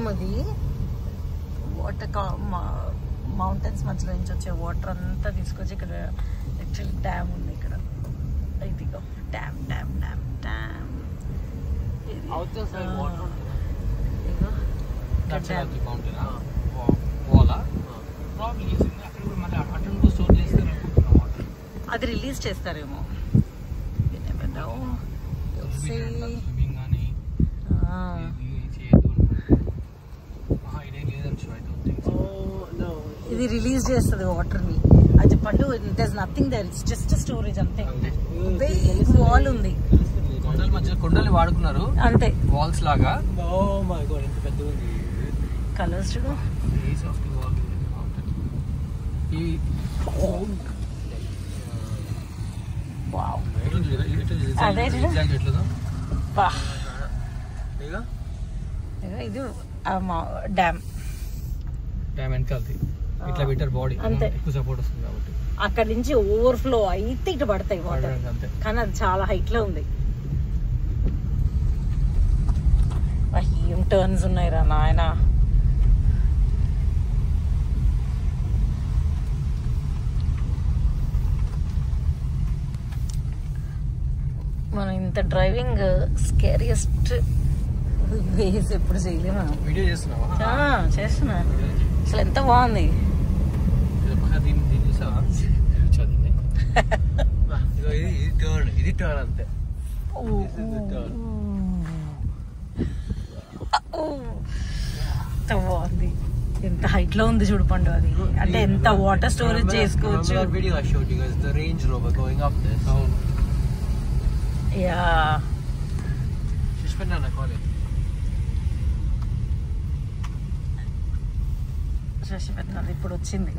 Dam ఇది. Water mountains మధ్యలో నుంచి వచ్చే వాటర్ అంతా తీసుకొచ్చి ఇక్కడ యాక్చువల్లీ డ్యామ్ ఉంది ఇక్కడ. ఇదిగో డ్యామ్ డ్యామ్ డ్యామ్ డ్యామ్. అది రిలీజ్ చేస్తారేమో. ఇది రిలీజ్ చేస్తుంది వాటర్ ని. అది పండు there is nothing there, it's just storage అంతే. వాల్ ఉంది, కొండల మధ్య కొండలు వాడుకున్నారు అంతే వాల్స్ లాగా. కలర్స్ చూడు. అదే ఇది డ్యామ్. డ్యామ్ వెనకాలది ఇట్లా పెట్టారు బాడీ, అంతే ఎక్కువ సపోర్ట్ వస్తుంది కాబట్టి. అక్కడ నుంచి ఓవర్ఫ్లో అయితే ఇటు పడతాయి వాటర్, కానీ అది చాలా హైట్ లో ఉంది. ఏం టర్న్స్ ఉన్నాయి రా నాయన. మనం ఇంత డ్రైవింగ్ స్కేరియస్ట్ వేస్ ఎప్పుడు చేయలేము. వీడియో చేస్తున్నావా? చేస్తున్నా. అసలు ఎంత బాగుంది. ఇది టర్న్ అంతే. ఎంత బాగుంది. ఎంత హైట్ లో ఉంది చూడు పండు. అది అంటే ఎంత వాటర్ స్టోరేజ్ చేసుకోవచ్చు. యా శశి పెద్దది ఇప్పుడు వచ్చింది.